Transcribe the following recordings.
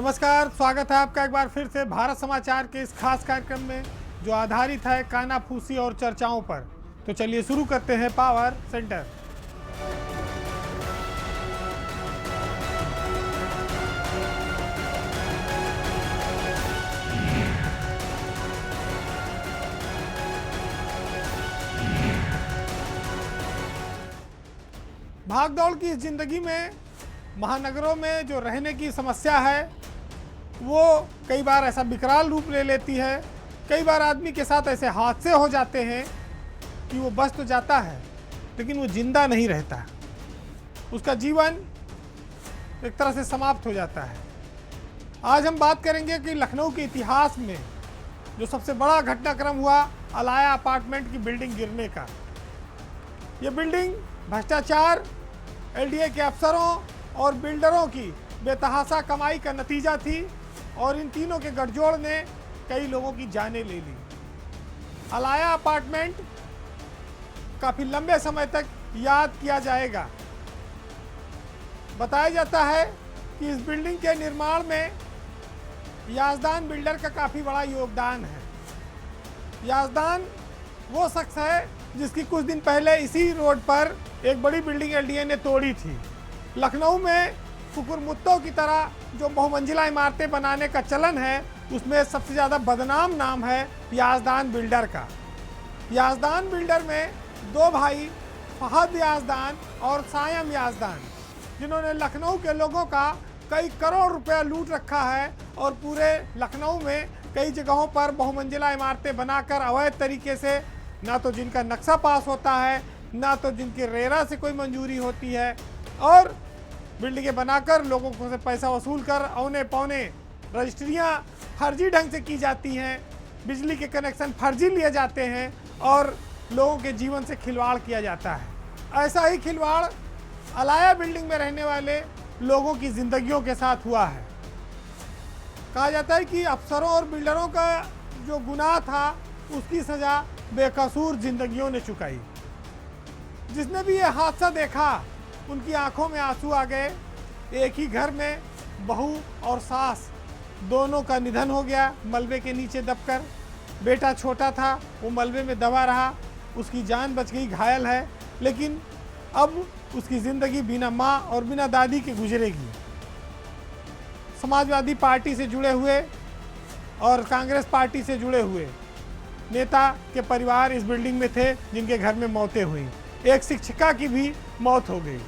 नमस्कार, स्वागत है आपका एक बार फिर से भारत समाचार के इस खास कार्यक्रम में जो आधारित है कानाफूसी और चर्चाओं पर। तो चलिए शुरू करते हैं पावर सेंटर। भागदौड़ की इस जिंदगी में महानगरों में जो रहने की समस्या है वो कई बार ऐसा विकराल रूप ले लेती है। कई बार आदमी के साथ ऐसे हादसे हो जाते हैं कि वो बच तो जाता है लेकिन वो जिंदा नहीं रहता, उसका जीवन एक तरह से समाप्त हो जाता है। आज हम बात करेंगे कि लखनऊ के इतिहास में जो सबसे बड़ा घटनाक्रम हुआ अलाया अपार्टमेंट की बिल्डिंग गिरने का। ये बिल्डिंग भ्रष्टाचार, एलडीए के अफसरों और बिल्डरों की बेतहाशा कमाई का नतीजा थी और इन तीनों के गठजोड़ ने कई लोगों की जानें ले ली। अलाया अपार्टमेंट काफ़ी लंबे समय तक याद किया जाएगा। बताया जाता है कि इस बिल्डिंग के निर्माण में याजदान बिल्डर का काफ़ी बड़ा योगदान है। याजदान वो शख्स है जिसकी कुछ दिन पहले इसी रोड पर एक बड़ी बिल्डिंग एलडीए ने तोड़ी थी। लखनऊ में कुकुरमुत्तों की तरह जो बहुमंजिला इमारतें बनाने का चलन है उसमें सबसे ज़्यादा बदनाम नाम है याजदान बिल्डर का। याजदान बिल्डर में दो भाई फहद याजदान और सायम याजदान, जिन्होंने लखनऊ के लोगों का कई करोड़ रुपया लूट रखा है और पूरे लखनऊ में कई जगहों पर बहुमंजिला इमारतें बनाकर अवैध तरीके से ना तो जिनका नक्शा पास होता है ना तो जिनकी रेरा से कोई मंजूरी होती है और बिल्डिंगें बनाकर लोगों को से पैसा वसूल कर औने पौने रजिस्ट्रियाँ फर्जी ढंग से की जाती हैं, बिजली के कनेक्शन फर्जी लिए जाते हैं और लोगों के जीवन से खिलवाड़ किया जाता है। ऐसा ही खिलवाड़ अलाया बिल्डिंग में रहने वाले लोगों की ज़िंदगियों के साथ हुआ है। कहा जाता है कि अफसरों और बिल्डरों का जो गुनाह था उसकी सज़ा बेकसूर जिंदगियों ने चुकाई। जिसने भी ये हादसा देखा उनकी आंखों में आंसू आ गए। एक ही घर में बहू और सास दोनों का निधन हो गया मलबे के नीचे दबकर। बेटा छोटा था, वो मलबे में दबा रहा, उसकी जान बच गई, घायल है, लेकिन अब उसकी ज़िंदगी बिना माँ और बिना दादी के गुजरेगी। समाजवादी पार्टी से जुड़े हुए और कांग्रेस पार्टी से जुड़े हुए नेता के परिवार इस बिल्डिंग में थे जिनके घर में मौतें हुई। एक शिक्षिका की भी मौत हो गई।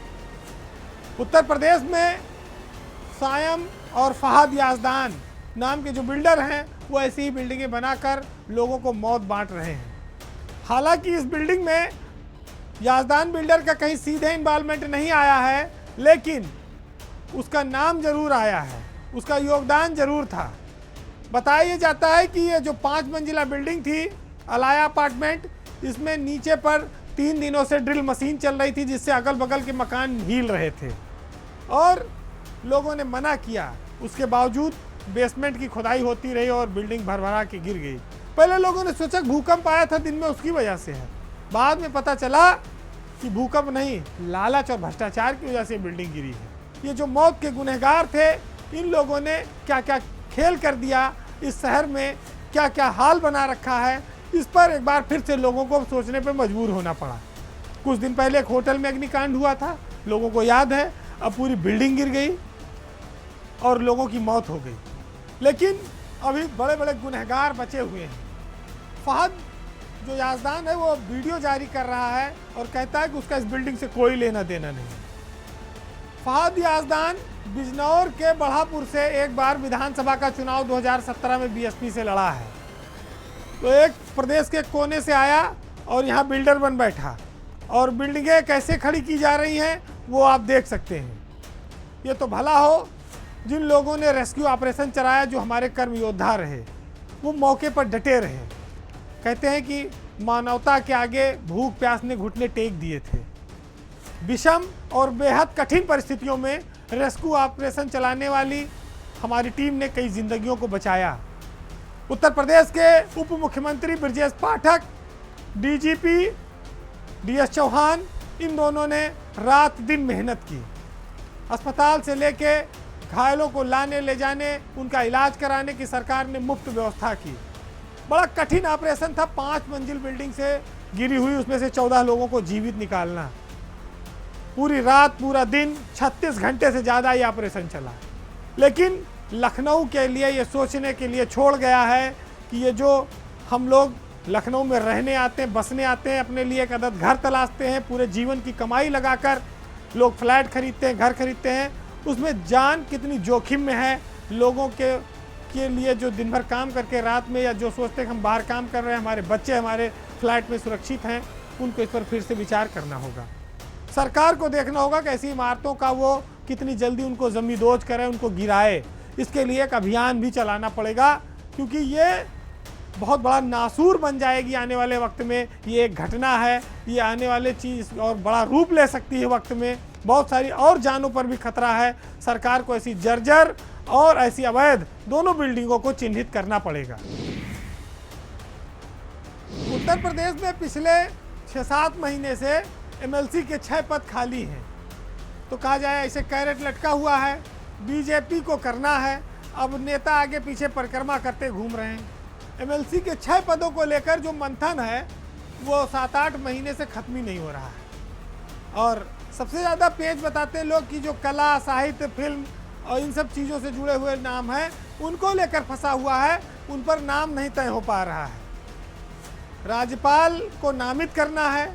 उत्तर प्रदेश में सायम और फहद याजदान नाम के जो बिल्डर हैं वो ऐसी ही बिल्डिंगें बनाकर लोगों को मौत बांट रहे हैं। हालांकि इस बिल्डिंग में याजदान बिल्डर का कहीं सीधे इन्वॉल्वमेंट नहीं आया है, लेकिन उसका नाम जरूर आया है, उसका योगदान जरूर था। बताया जाता है कि ये जो 5 मंजिला बिल्डिंग थी अलाया अपार्टमेंट, इसमें नीचे पर 3 दिनों से ड्रिल मशीन चल रही थी जिससे अगल बगल के मकान हिल रहे थे और लोगों ने मना किया। उसके बावजूद बेसमेंट की खुदाई होती रही और बिल्डिंग भरभरा के गिर गई। पहले लोगों ने सोचा भूकंप आया था दिन में उसकी वजह से है, बाद में पता चला कि भूकंप नहीं, लालच और भ्रष्टाचार की वजह से बिल्डिंग गिरी है। ये जो मौत के गुनहगार थे, इन लोगों ने क्या क्या खेल कर दिया, इस शहर में क्या क्या हाल बना रखा है, इस पर एक बार फिर से लोगों को सोचने पर मजबूर होना पड़ा। कुछ दिन पहले एक होटल में अग्निकांड हुआ था, लोगों को याद है। अब पूरी बिल्डिंग गिर गई और लोगों की मौत हो गई, लेकिन अभी बड़े बड़े गुनहगार बचे हुए हैं। फहद जो याजदान है वो वीडियो जारी कर रहा है और कहता है कि उसका इस बिल्डिंग से कोई लेना देना नहीं। फहद याजदान बिजनौर के बढ़ापुर से एक बार विधानसभा का चुनाव 2017 में बीएसपी से लड़ा है। तो एक प्रदेश के कोने से आया और यहाँ बिल्डर बन बैठा और बिल्डिंगें कैसे खड़ी की जा रही हैं वो आप देख सकते हैं। ये तो भला हो जिन लोगों ने रेस्क्यू ऑपरेशन चलाया, जो हमारे कर्म योद्धा रहे, वो मौके पर डटे रहे। कहते हैं कि मानवता के आगे भूख प्यास ने घुटने टेक दिए थे। विषम और बेहद कठिन परिस्थितियों में रेस्क्यू ऑपरेशन चलाने वाली हमारी टीम ने कई जिंदगियों को बचाया। उत्तर प्रदेश के उप मुख्यमंत्री ब्रजेश पाठक, डीजीपी डीएस चौहान, इन दोनों ने रात दिन मेहनत की। अस्पताल से लेके घायलों को लाने ले जाने, उनका इलाज कराने की सरकार ने मुफ्त व्यवस्था की। बड़ा कठिन ऑपरेशन था, 5 मंजिल बिल्डिंग से गिरी हुई उसमें से 14 लोगों को जीवित निकालना। पूरी रात पूरा दिन 36 घंटे से ज़्यादा ये ऑपरेशन चला। लेकिन लखनऊ के लिए ये सोचने के लिए छोड़ गया है कि ये जो हम लोग लखनऊ में रहने आते हैं, बसने आते हैं, अपने लिए एक अदद घर तलाशते हैं, पूरे जीवन की कमाई लगाकर लोग फ्लैट खरीदते हैं, घर खरीदते हैं, उसमें जान कितनी जोखिम में है। लोगों के लिए जो दिन भर काम करके रात में, या जो सोचते हैं कि हम बाहर काम कर रहे हैं, हमारे बच्चे हमारे फ्लैट में सुरक्षित हैं, उनको इस पर फिर से विचार करना होगा। सरकार को देखना होगा कि ऐसी इमारतों का वो कितनी जल्दी उनको जमींदोज करे, उनको गिराए। इसके लिए एक अभियान भी चलाना पड़ेगा, क्योंकि ये बहुत बड़ा नासूर बन जाएगी आने वाले वक्त में। ये एक घटना है, ये आने वाले चीज़ और बड़ा रूप ले सकती है वक्त में। बहुत सारी और जानों पर भी खतरा है। सरकार को ऐसी जर्जर और ऐसी अवैध दोनों बिल्डिंगों को चिन्हित करना पड़ेगा। उत्तर प्रदेश में पिछले 6-7 महीने से एमएलसी के 6 पद खाली हैं। तो कहा जाए ऐसे कैरेट लटका हुआ है, बीजेपी को करना है। अब नेता आगे पीछे परिक्रमा करते घूम रहे हैं। एमएलसी के 6 पदों को लेकर जो मंथन है वो 7-8 महीने से खत्म ही नहीं हो रहा है। और सबसे ज़्यादा पेच बताते हैं लोग कि जो कला, साहित्य, फिल्म और इन सब चीज़ों से जुड़े हुए नाम हैं, उनको लेकर फंसा हुआ है, उन पर नाम नहीं तय हो पा रहा है। राज्यपाल को नामित करना है,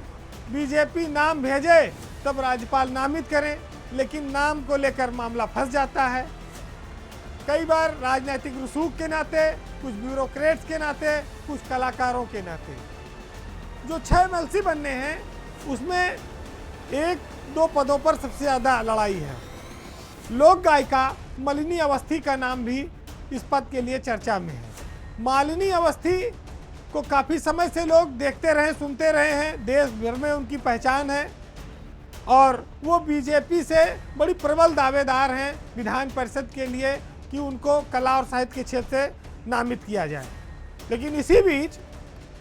बीजेपी नाम भेजे तब राज्यपाल नामित करें, लेकिन नाम को लेकर मामला फंस जाता है। कई बार राजनीतिक रसूख के नाते, कुछ ब्यूरोक्रेट्स के नाते, कुछ कलाकारों के नाते। जो 6 एमएलसी बनने हैं उसमें 1-2 पदों पर सबसे ज़्यादा लड़ाई है। लोक गायिका मालिनी अवस्थी का नाम भी इस पद के लिए चर्चा में है। मालिनी अवस्थी को काफ़ी समय से लोग देखते रहे, सुनते रहे हैं, देश भर में उनकी पहचान है और वो बीजेपी से बड़ी प्रबल दावेदार हैं विधान परिषद के लिए कि उनको कला और साहित्य के क्षेत्र से नामित किया जाए। लेकिन इसी बीच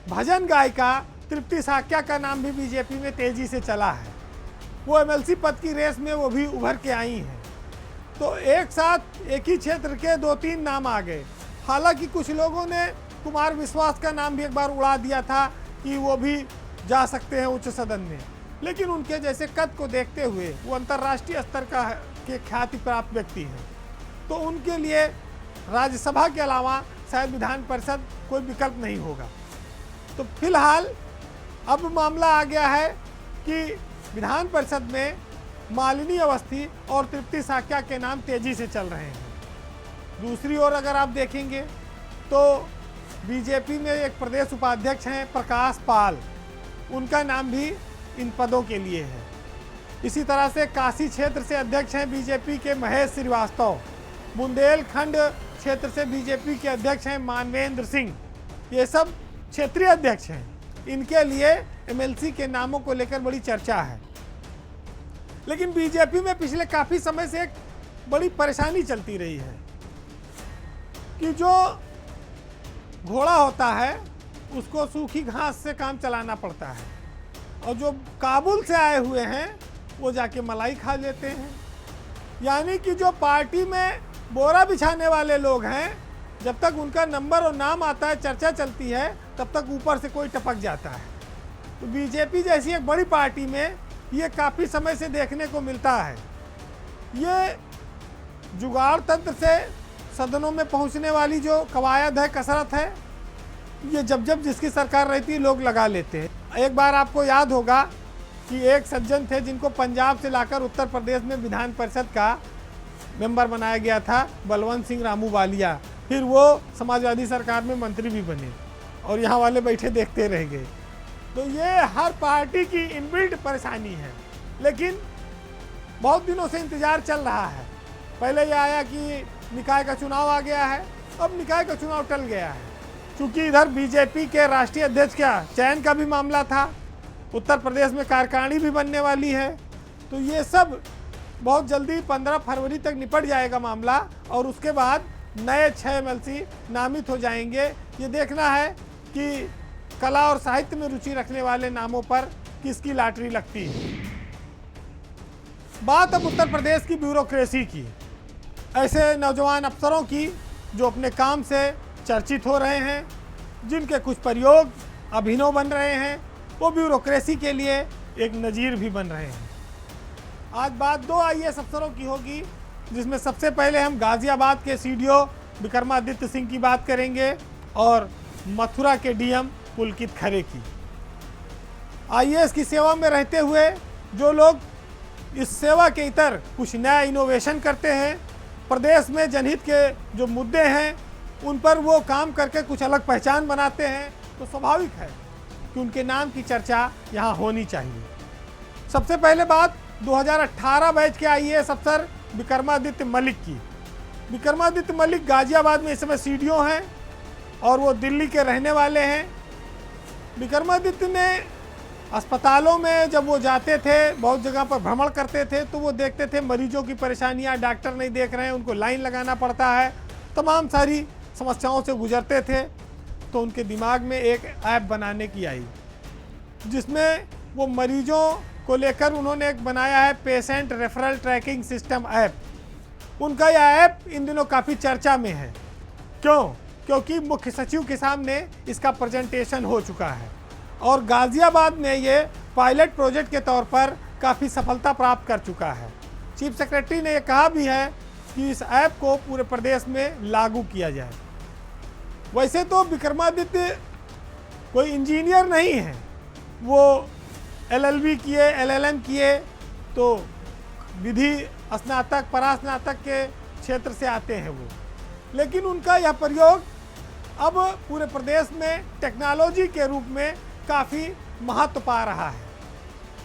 भजन गायिका तृप्ति साक्या का नाम भी बीजेपी में तेजी से चला है। वो एमएलसी पद की रेस में वो भी उभर के आई हैं। तो एक साथ एक ही क्षेत्र के 2-3 नाम आ गए। हालांकि कुछ लोगों ने कुमार विश्वास का नाम भी एक बार उड़ा दिया था कि वो भी जा सकते हैं उच्च सदन में, लेकिन उनके जैसे कद को देखते हुए वो अंतर्राष्ट्रीय स्तर का के ख्याति प्राप्त व्यक्ति हैं, तो उनके लिए राज्यसभा के अलावा शायद विधान परिषद कोई विकल्प नहीं होगा। तो फिलहाल अब मामला आ गया है कि विधान परिषद में मालिनी अवस्थी और तृप्ति साक्या के नाम तेजी से चल रहे हैं। दूसरी ओर अगर आप देखेंगे तो बीजेपी में एक प्रदेश उपाध्यक्ष हैं प्रकाश पाल, उनका नाम भी इन पदों के लिए है। इसी तरह से काशी क्षेत्र से अध्यक्ष हैं बीजेपी के महेश श्रीवास्तव, बुंदेलखंड क्षेत्र से बीजेपी के अध्यक्ष हैं मानवेंद्र सिंह। ये सब क्षेत्रीय अध्यक्ष हैं। इनके लिए एमएलसी के नामों को लेकर बड़ी चर्चा है। लेकिन बीजेपी में पिछले काफ़ी समय से एक बड़ी परेशानी चलती रही है कि जो घोड़ा होता है उसको सूखी घास से काम चलाना पड़ता है, और जो काबुल से आए हुए हैं वो जाके मलाई खा लेते हैं। यानी कि जो पार्टी में बोरा बिछाने वाले लोग हैं, जब तक उनका नंबर और नाम आता है, चर्चा चलती है, तब तक ऊपर से कोई टपक जाता है। तो बीजेपी जैसी एक बड़ी पार्टी में ये काफ़ी समय से देखने को मिलता है। ये जुगाड़ तंत्र से सदनों में पहुंचने वाली जो कवायद है, कसरत है, ये जब जब जिसकी सरकार रहती है लोग लगा लेते हैं। एक बार आपको याद होगा कि एक सज्जन थे जिनको पंजाब से लाकर उत्तर प्रदेश में विधान परिषद का मेंबर बनाया गया था, बलवंत सिंह रामू वालिया। फिर वो समाजवादी सरकार में मंत्री भी बने और यहाँ वाले बैठे देखते रह गए। तो ये हर पार्टी की इनबिल्ट परेशानी है। लेकिन बहुत दिनों से इंतज़ार चल रहा है। पहले ये आया कि निकाय का चुनाव आ गया है, अब निकाय का चुनाव टल गया है। क्योंकि इधर बीजेपी के राष्ट्रीय अध्यक्ष का चयन का भी मामला था, उत्तर प्रदेश में कार्यकारिणी भी बनने वाली है। तो ये सब बहुत जल्दी 15 फरवरी तक निपट जाएगा मामला, और उसके बाद नए 6 एमएलसी नामित हो जाएंगे। ये देखना है कि कला और साहित्य में रुचि रखने वाले नामों पर किसकी लॉटरी लगती है। बात अब उत्तर प्रदेश की ब्यूरोक्रेसी की। ऐसे नौजवान अफसरों की जो अपने काम से चर्चित हो रहे हैं, जिनके कुछ प्रयोग अभिनव बन रहे हैं, वो ब्यूरोक्रेसी के लिए एक नज़ीर भी बन रहे हैं। आज बात 2 आईएएस अफसरों की होगी, जिसमें सबसे पहले हम गाज़ियाबाद के सीडीओ विक्रमादित्य सिंह की बात करेंगे और मथुरा के डीएम पुलकित खरे की। आईएएस की सेवा में रहते हुए जो लोग इस सेवा के इतर कुछ नया इनोवेशन करते हैं, प्रदेश में जनहित के जो मुद्दे हैं उन पर वो काम करके कुछ अलग पहचान बनाते हैं, तो स्वाभाविक है कि उनके नाम की चर्चा यहाँ होनी चाहिए। सबसे पहले बात 2018 बैच के आईएएस अफसर विक्रमादित्य मलिक की। विक्रमादित्य मलिक गाज़ियाबाद में इस समय सीडीओ हैं और वो दिल्ली के रहने वाले हैं। विक्रमादित्य ने अस्पतालों में जब वो जाते थे, बहुत जगह पर भ्रमण करते थे, तो वो देखते थे मरीजों की परेशानियां, डॉक्टर नहीं देख रहे हैं, उनको लाइन लगाना पड़ता है, तमाम सारी समस्याओं से गुजरते थे। तो उनके दिमाग में एक ऐप बनाने की आई, जिसमें वो मरीजों को लेकर उन्होंने एक बनाया है patient referral tracking system app. उनका यह ऐप इन दिनों काफ़ी चर्चा में है। क्यों? क्योंकि मुख्य सचिव के सामने इसका प्रेजेंटेशन हो चुका है और गाज़ियाबाद में ये पायलट प्रोजेक्ट के तौर पर काफ़ी सफलता प्राप्त कर चुका है। चीफ सेक्रेटरी ने यह कहा भी है कि इस ऐप को पूरे प्रदेश में लागू किया जाए। वैसे तो विक्रमादित्य कोई इंजीनियर नहीं है, वो LLB किए, LLM किए, तो विधि स्नातक परास्नातक के क्षेत्र से आते हैं वो, लेकिन उनका यह प्रयोग अब पूरे प्रदेश में टेक्नोलॉजी के रूप में काफ़ी महत्व पा रहा है।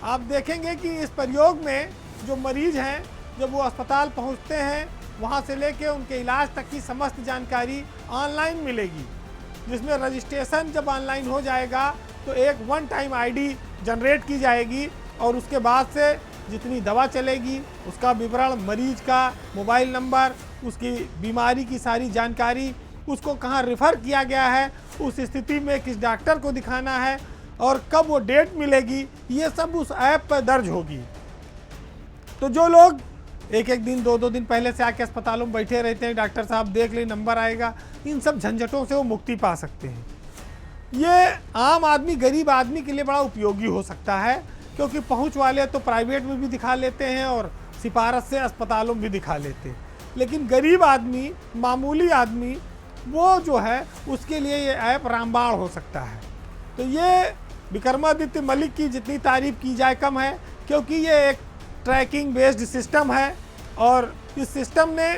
आप देखेंगे कि इस प्रयोग में जो मरीज हैं, जब वो अस्पताल पहुंचते हैं, वहां से लेके उनके इलाज तक की समस्त जानकारी ऑनलाइन मिलेगी, जिसमें रजिस्ट्रेशन जब ऑनलाइन हो जाएगा तो एक वन टाइम ID जनरेट की जाएगी और उसके बाद से जितनी दवा चलेगी उसका विवरण, मरीज का मोबाइल नंबर, उसकी बीमारी की सारी जानकारी, उसको कहाँ रेफ़र किया गया है, उस स्थिति में किस डॉक्टर को दिखाना है और कब वो डेट मिलेगी, ये सब उस ऐप पर दर्ज होगी। तो जो लोग एक दिन 2 दिन पहले से आके अस्पतालों में बैठे रहते हैं, डॉक्टर साहब देख ले, नंबर आएगा, इन सब झंझटों से वो मुक्ति पा सकते हैं। ये आम आदमी, गरीब आदमी के लिए बड़ा उपयोगी हो सकता है, क्योंकि पहुंच वाले तो प्राइवेट में भी दिखा लेते हैं और सिफारश से अस्पतालों में भी दिखा लेते हैं, लेकिन गरीब आदमी, मामूली आदमी, वो जो है उसके लिए ये ऐप रामबाण हो सकता है। तो ये विक्रमादित्य मलिक की जितनी तारीफ की जाए कम है, क्योंकि ये एक ट्रैकिंग बेस्ड सिस्टम है और इस सिस्टम ने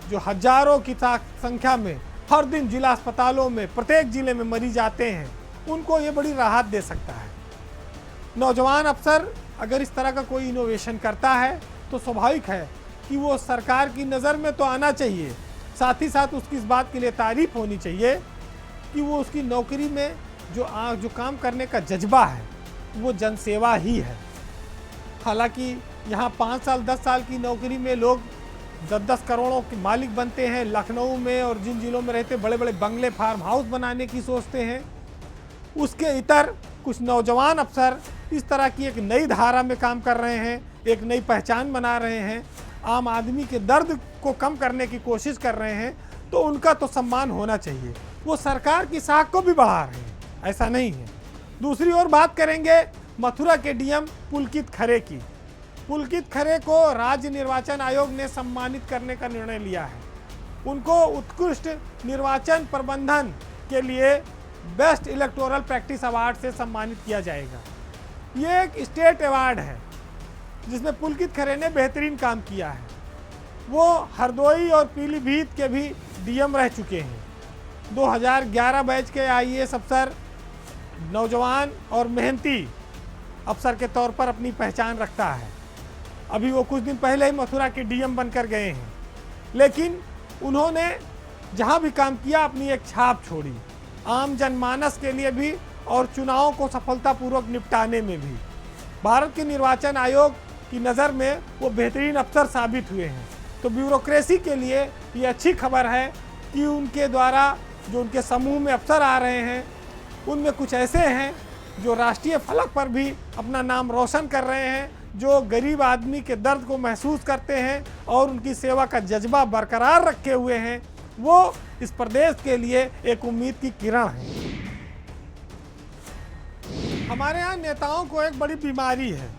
जो हजारों की संख्या में हर दिन जिला अस्पतालों में प्रत्येक जिले में मरीज आते हैं, उनको ये बड़ी राहत दे सकता है। नौजवान अफसर अगर इस तरह का कोई इनोवेशन करता है तो स्वाभाविक है कि वो सरकार की नज़र में तो आना चाहिए, साथ ही साथ उसकी इस बात के लिए तारीफ होनी चाहिए कि वो उसकी नौकरी में जो काम करने का जज्बा है वो जनसेवा ही है। हालांकि यहाँ 5 साल 10 साल की नौकरी में लोग 10-10 करोड़ों के मालिक बनते हैं, लखनऊ में और जिन जिलों में रहते बड़े बड़े बंगले, फार्म हाउस बनाने की सोचते हैं। उसके इतर कुछ नौजवान अफसर इस तरह की एक नई धारा में काम कर रहे हैं, एक नई पहचान बना रहे हैं, आम आदमी के दर्द को कम करने की कोशिश कर रहे हैं, तो उनका तो सम्मान होना चाहिए। वो सरकार की साख को भी बढ़ा रहे हैं, ऐसा नहीं है। दूसरी ओर बात करेंगे मथुरा के डीएम पुलकित खरे की। पुलकित खरे को राज्य निर्वाचन आयोग ने सम्मानित करने का निर्णय लिया है। उनको उत्कृष्ट निर्वाचन प्रबंधन के लिए बेस्ट इलेक्टोरल प्रैक्टिस अवार्ड से सम्मानित किया जाएगा। ये एक स्टेट अवार्ड है जिसमें पुलकित खरे ने बेहतरीन काम किया है। वो हरदोई और पीलीभीत के भी डीएम रह चुके हैं। 2011 बैच के आईएएस अफसर नौजवान और मेहनती अफसर के तौर पर अपनी पहचान रखता है। अभी वो कुछ दिन पहले ही मथुरा के डीएम बनकर गए हैं, लेकिन उन्होंने जहां भी काम किया अपनी एक छाप छोड़ी, आम जनमानस के लिए भी और चुनावों को सफलतापूर्वक निपटाने में भी। भारत के निर्वाचन आयोग की नज़र में वो बेहतरीन अफसर साबित हुए हैं। तो ब्यूरोक्रेसी के लिए ये अच्छी खबर है कि उनके द्वारा जो उनके समूह में अफसर आ रहे हैं, उनमें कुछ ऐसे हैं जो राष्ट्रीय फलक पर भी अपना नाम रोशन कर रहे हैं, जो गरीब आदमी के दर्द को महसूस करते हैं और उनकी सेवा का जज्बा बरकरार रखे हुए हैं, वो इस प्रदेश के लिए एक उम्मीद की किरण है। हमारे यहाँ नेताओं को एक बड़ी बीमारी है,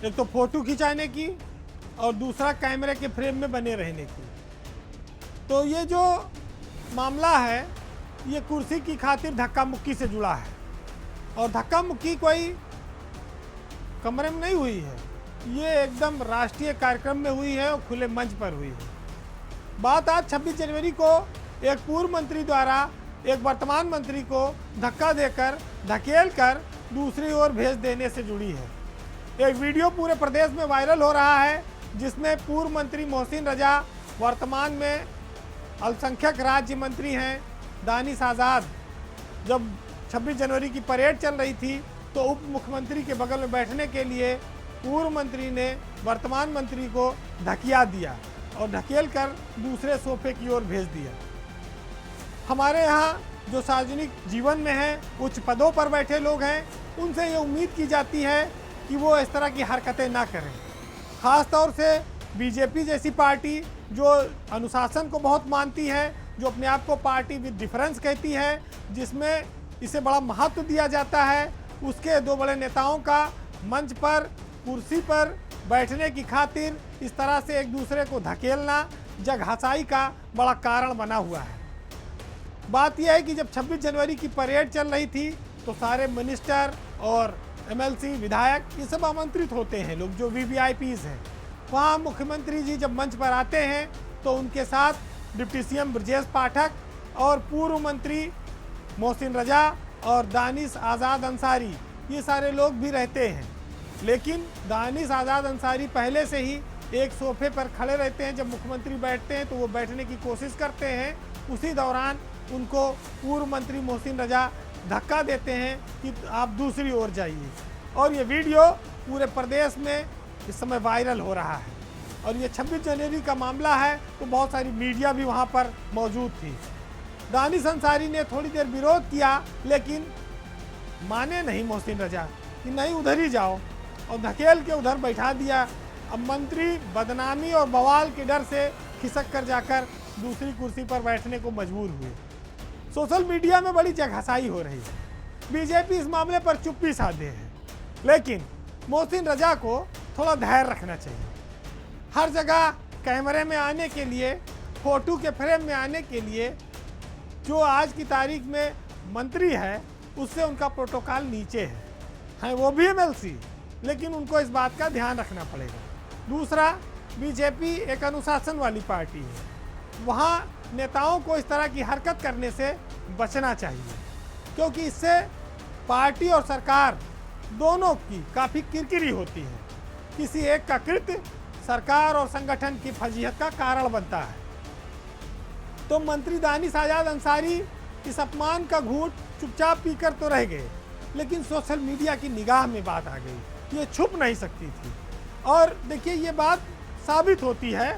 एक तो फोटो खिंचाने की और दूसरा कैमरे के फ्रेम में बने रहने की। तो ये जो मामला है ये कुर्सी की खातिर धक्का मुक्की से जुड़ा है, और धक्का मुक्की कोई कमरे में नहीं हुई है, ये एकदम राष्ट्रीय कार्यक्रम में हुई है और खुले मंच पर हुई है। बात आज 26 जनवरी को एक पूर्व मंत्री द्वारा एक वर्तमान मंत्री को धक्का देकर धकेल कर दूसरी ओर भेज देने से जुड़ी है। एक वीडियो पूरे प्रदेश में वायरल हो रहा है जिसमें पूर्व मंत्री मोहसिन रजा, वर्तमान में अल्पसंख्यक राज्य मंत्री हैं दानिश आज़ाद, जब 26 जनवरी की परेड चल रही थी तो उप मुख्यमंत्री के बगल में बैठने के लिए पूर्व मंत्री ने वर्तमान मंत्री को धकिया दिया और धकेल कर दूसरे सोफे की ओर भेज दिया। हमारे यहाँ जो सार्वजनिक जीवन में हैं, उच्च पदों पर बैठे लोग हैं, उनसे ये उम्मीद की जाती है कि वो इस तरह की हरकतें ना करें। ख़ास तौर से बीजेपी जैसी पार्टी जो अनुशासन को बहुत मानती है, जो अपने आप को पार्टी विद डिफरेंस कहती है, जिसमें इसे बड़ा महत्व दिया जाता है, उसके दो बड़े नेताओं का मंच पर कुर्सी पर बैठने की खातिर इस तरह से एक दूसरे को धकेलना जग हंसाई का बड़ा कारण बना हुआ है। बात यह है कि जब 26 जनवरी की परेड चल रही थी तो सारे मिनिस्टर और एमएलसी, विधायक, ये सब आमंत्रित होते हैं लोग जो वीवीआईपीज़ हैं। वहाँ मुख्यमंत्री जी जब मंच पर आते हैं तो उनके साथ डिप्टी सीएम ब्रजेश पाठक और पूर्व मंत्री मोहसिन रजा और दानिश आज़ाद अंसारी, ये सारे लोग भी रहते हैं। लेकिन दानिश आज़ाद अंसारी पहले से ही एक सोफे पर खड़े रहते हैं। जब मुख्यमंत्री बैठते हैं तो वो बैठने की कोशिश करते हैं, उसी दौरान उनको पूर्व मंत्री मोहसिन रजा धक्का देते हैं कि आप दूसरी ओर जाइए। और ये वीडियो पूरे प्रदेश में इस समय वायरल हो रहा है। और ये 26 जनवरी का मामला है तो बहुत सारी मीडिया भी वहाँ पर मौजूद थी। दानिश अंसारी ने थोड़ी देर विरोध किया, लेकिन माने नहीं मोहसिन रजा कि नहीं उधर ही जाओ, और धकेल के उधर बैठा दिया। अब मंत्री बदनामी और बवाल के डर से खिसक कर जाकर दूसरी कुर्सी पर बैठने को मजबूर हुए। सोशल मीडिया में बड़ी जगहसाई हो रही है। बीजेपी इस मामले पर चुप्पी साधे है, लेकिन मोहसिन रजा को थोड़ा धैर्य रखना चाहिए। हर जगह कैमरे में आने के लिए, फोटो के फ्रेम में आने के लिए जो आज की तारीख में मंत्री है उससे उनका प्रोटोकॉल नीचे है वो भी एमएलसी, लेकिन उनको इस बात का ध्यान रखना पड़ेगा। दूसरा, बीजेपी एक अनुशासन वाली पार्टी है, वहाँ नेताओं को इस तरह की हरकत करने से बचना चाहिए, क्योंकि इससे पार्टी और सरकार दोनों की काफ़ी किरकिरी होती है। किसी एक का कृत्य सरकार और संगठन की फजीहत का कारण बनता है। तो मंत्री दानिश आज़ाद अंसारी इस अपमान का घूंट चुपचाप पीकर तो रह गए, लेकिन सोशल मीडिया की निगाह में बात आ गई, ये छुप नहीं सकती थी। और देखिए, ये बात साबित होती है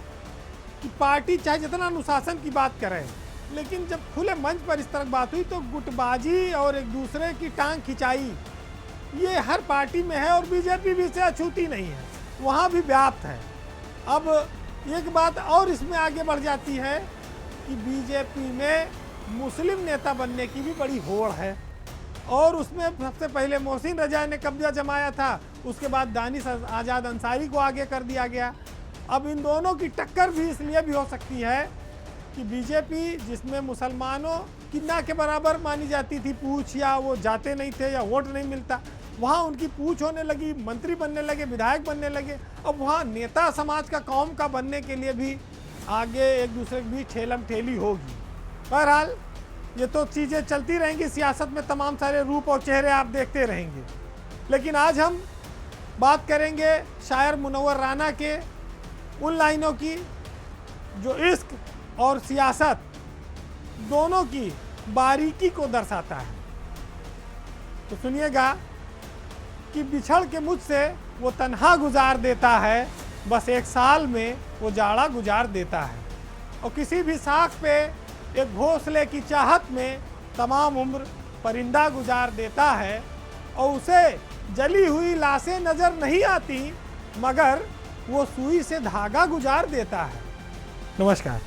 कि पार्टी चाहे जितना अनुशासन की बात करे, लेकिन जब खुले मंच पर इस तरह बात हुई तो गुटबाजी और एक दूसरे की टांग खिंचाई ये हर पार्टी में है, और बीजेपी भी इसे अछूती नहीं है, वहाँ भी व्याप्त है। अब एक बात और इसमें आगे बढ़ जाती है कि बीजेपी में मुस्लिम नेता बनने की भी बड़ी होड़ है, और उसमें सबसे पहले मोहसिन रजा ने कब्जा जमाया था, उसके बाद दानिश आज़ाद अंसारी को आगे कर दिया गया। अब इन दोनों की टक्कर भी इसलिए भी हो सकती है कि बीजेपी, जिसमें मुसलमानों की ना के बराबर मानी जाती थी पूछ, या वो जाते नहीं थे या वोट नहीं मिलता, वहाँ उनकी पूछ होने लगी, मंत्री बनने लगे, विधायक बनने लगे। अब वहाँ नेता समाज का, कौम का बनने के लिए भी आगे एक दूसरे के बीच ठेलम ठेली होगी। बहरहाल ये तो चीज़ें चलती रहेंगी, सियासत में तमाम सारे रूप और चेहरे आप देखते रहेंगे। लेकिन आज हम बात करेंगे शायर मुनव्वर राना के उन लाइनों की जो इश्क और सियासत दोनों की बारीकी को दर्शाता है। तो सुनिएगा कि बिछड़ के मुझसे वो तन्हा गुजार देता है, बस एक साल में वो जाड़ा गुजार देता है। और किसी भी साख पे एक घोंसले की चाहत में तमाम उम्र परिंदा गुजार देता है, और उसे जली हुई लाशें नज़र नहीं आती, मगर वो सुई से धागा गुजार देता है। नमस्कार।